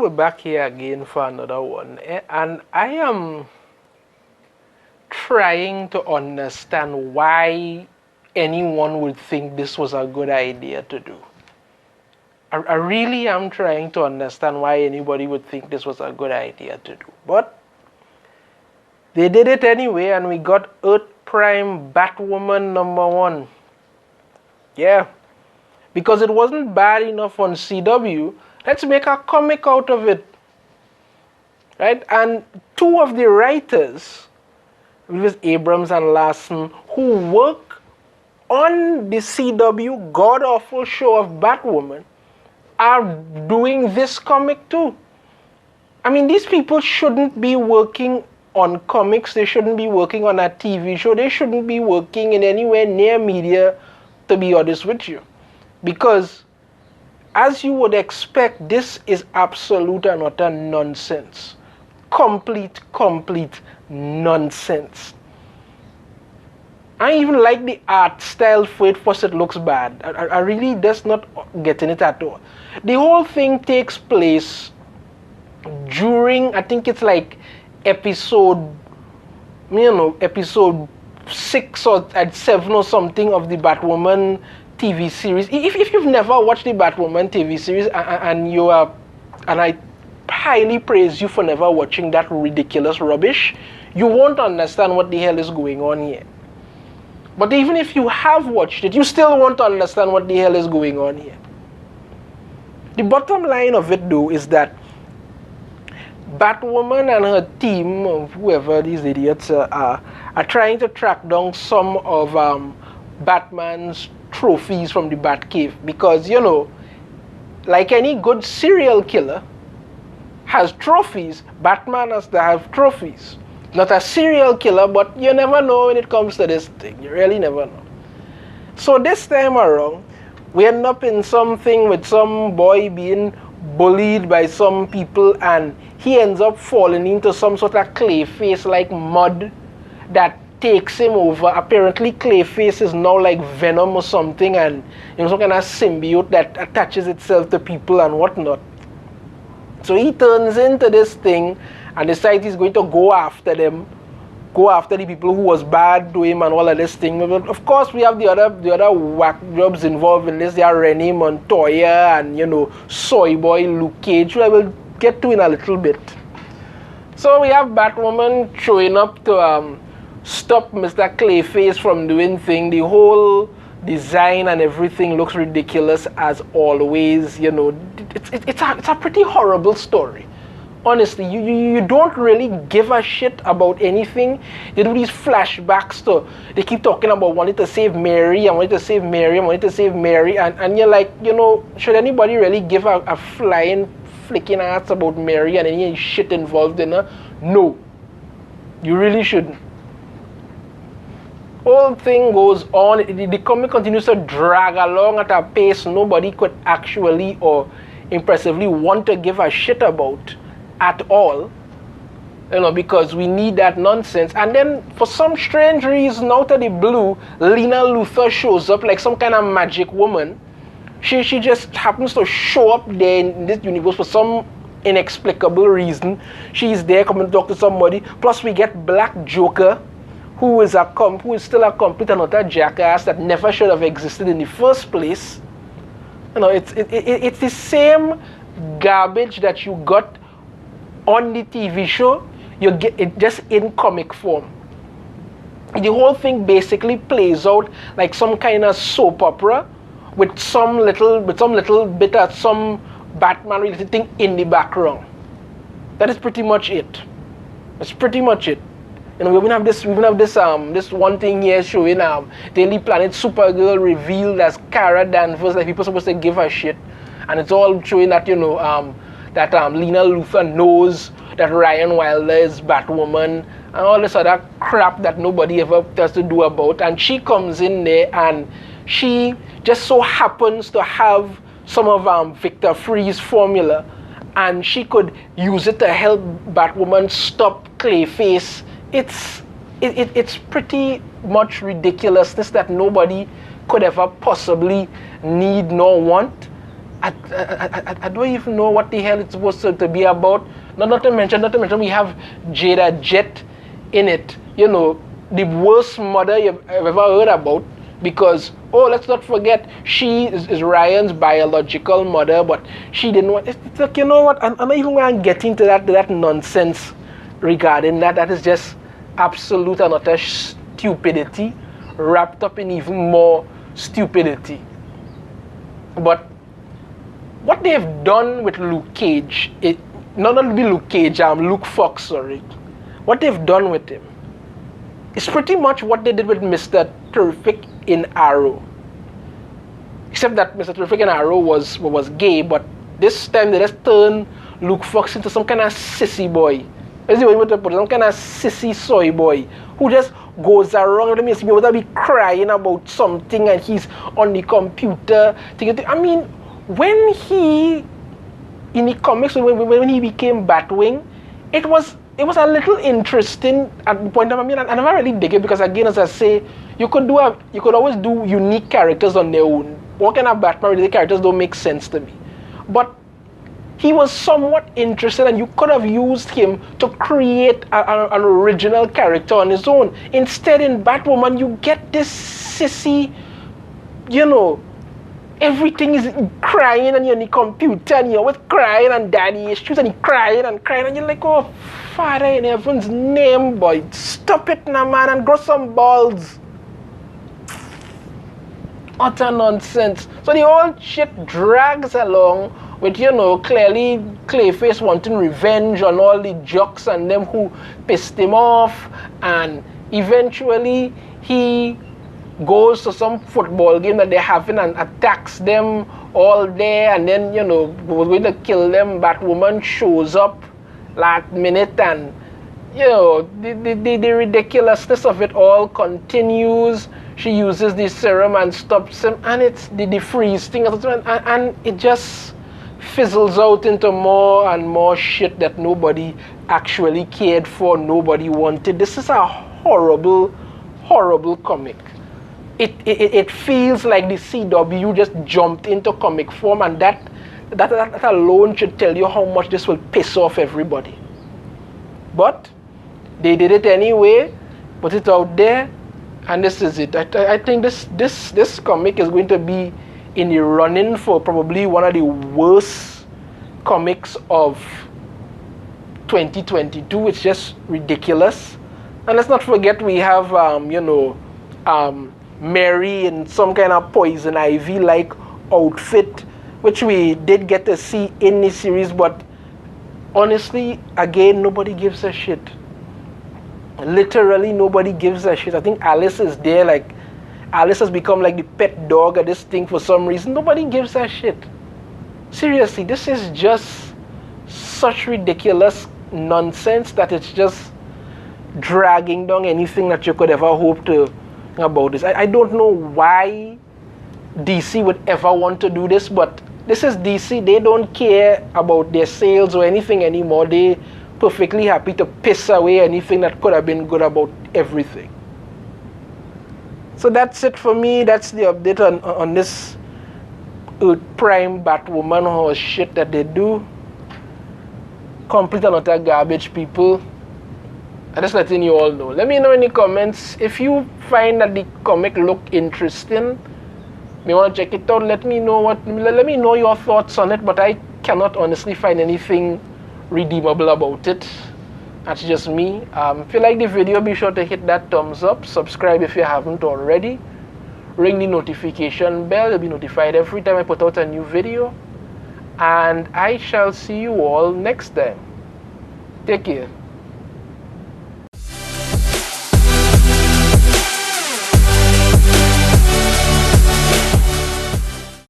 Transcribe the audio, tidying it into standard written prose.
we're back here again for another one, and I am trying to understand why anyone would think this was a good idea to do. I really am trying to understand why anybody would think this was a good idea to do. But they did it anyway, and we got Earth Prime Batwoman #1. Yeah, because it wasn't bad enough on CW, let's make a comic out of it. Right? And two of the writers, it was Abrams and Larson, who work on the CW god-awful show of Batwoman, are doing this comic too. I mean, these people shouldn't be working on comics. They shouldn't be working on a TV show. They shouldn't be working in anywhere near media, to be honest with you. Because, as you would expect, this is absolute and utter nonsense. Complete nonsense. I even like the art style for it, first it looks bad. I really just not getting it at all. The whole thing takes place during, I think it's like episode 6 or 7 or something of the Batwoman TV series. If you've never watched the Batwoman TV series and I highly praise you for never watching that ridiculous rubbish, you won't understand what the hell is going on here. But even if you have watched it, you still won't understand what the hell is going on here. The bottom line of it, though, is that Batwoman and her team, of whoever these idiots are trying to track down some of Batman's trophies from the Batcave. Because, you know, like any good serial killer has trophies, Batman has to have trophies. Not a serial killer, but you never know when it comes to this thing. You really never know. So this time around, we end up in something with some boy being bullied by some people, and he ends up falling into some sort of Clayface like mud that takes him over. Apparently Clayface is now like Venom or something, and you know, some kind of symbiote that attaches itself to people and whatnot. So he turns into this thing and decides he's going to go after them, go after the people who was bad to him and all of this thing. But of course, we have the other whack jobs involved in this. They are Renee Montoya and, you know, Soy Boy Luke Cage, who I will get to in a little bit. So we have Batwoman showing up to stop Mr. Clayface from doing things. The whole design and everything looks ridiculous as always. You know, it's a pretty horrible story. Honestly, you don't really give a shit about anything. They do these flashbacks they keep talking about wanting to save Mary and wanting to save Mary and wanting to save Mary, and you're like, you know, should anybody really give a flying flicking ass about Mary and any shit involved in her? No, you really shouldn't. Whole thing goes on. The comic continues to drag along at a pace nobody could actually or impressively want to give a shit about at all, you know, because we need that nonsense. And then for some strange reason, out of the blue, Lena Luthor shows up like some kind of magic woman. She just happens to show up there in this universe for some inexplicable reason. She's there coming to talk to somebody. Plus we get Black Joker, who is still a complete and utter jackass that never should have existed in the first place. You know, it's the same garbage that you got on the TV show. You get it just in comic form. The whole thing basically plays out like some kind of soap opera with some little bit of some Batman related thing in the background. That is pretty much it. That's pretty much it. You know, we even have this one thing here showing Daily Planet Supergirl revealed as Kara Danvers, like people supposed to give a shit, and it's all showing that, you know, that Lena Luthor knows that Ryan Wilder is Batwoman and all this other crap that nobody ever does to do about. And she comes in there and she just so happens to have some of Victor Free's formula, and she could use it to help Batwoman stop Clayface. It's pretty much ridiculousness that nobody could ever possibly need nor want. I don't even know what the hell it's supposed to be about. Not to mention we have Jada Jet in it. You know, the worst mother you've ever heard about. Because, oh, let's not forget, she is Ryan's biological mother, but she didn't want. It's like, you know what? I'm not even going to get into that nonsense regarding that. That is just absolute and utter stupidity wrapped up in even more stupidity. But what they've done with Luke Cage, not only Luke Cage, Luke Fox, sorry. What they've done with him is pretty much what they did with Mr. Terrific in Arrow. Except that Mr. Terrific in Arrow was gay, but this time they just turned Luke Fox into some kind of sissy boy. That's the way to put it, some kind of sissy soy boy who just goes around. Let me see, to be crying about something and he's on the computer. I mean, when he, in the comics, when he became Batwing, it was a little interesting at the point of, I mean, I never really dig it because, again, as I say, you could always do unique characters on their own. What kind of Batman-related characters don't make sense to me? But he was somewhat interested, and you could have used him to create an original character on his own. Instead, in Batwoman, you get this sissy, you know, everything is crying and you're on the computer and you're always crying and daddy issues and you're crying and you're like, oh, Father in heaven's name, boy, stop it now, man, and grow some balls. Utter nonsense. So the whole shit drags along with, you know, clearly Clayface wanting revenge on all the jocks and them who pissed him off, and eventually he goes to some football game that they're having and attacks them all there, and then, you know, was going to kill them. Batwoman shows up last minute, and, you know, the ridiculousness of it all continues. She uses the serum and stops him, and it's the freeze thing, and it just fizzles out into more and more shit that nobody actually cared for, nobody wanted. This is a horrible, horrible comic. It feels like the CW just jumped into comic form, and that alone should tell you how much this will piss off everybody. But they did it anyway, put it out there, and this is it. I think this comic is going to be in the running for probably one of the worst comics of 2022. It's just ridiculous. And let's not forget we have Mary in some kind of Poison Ivy like outfit, which we did get to see in the series, but honestly, again, nobody gives a shit. Literally nobody gives a shit. I think Alice is there, like Alice has become like the pet dog of this thing for some reason. Nobody gives a shit. Seriously, this is just such ridiculous nonsense that it's just dragging down anything that you could ever hope to about this. I don't know why DC would ever want to do this, but this is DC. They don't care about their sales or anything anymore. They perfectly happy to piss away anything that could have been good about everything. So that's it for me. That's the update on this Earth Prime Batwoman horse shit that they do. Complete and utter garbage, people. I'm just letting you all know. Let me know in the comments if you find that the comic look interesting. You want to check it out. Let me know your thoughts on it. But I cannot honestly find anything redeemable about it. That's just me. If you like the video, be sure to hit that thumbs up. Subscribe if you haven't already. Ring the notification bell. You'll be notified every time I put out a new video. And I shall see you all next time. Take care.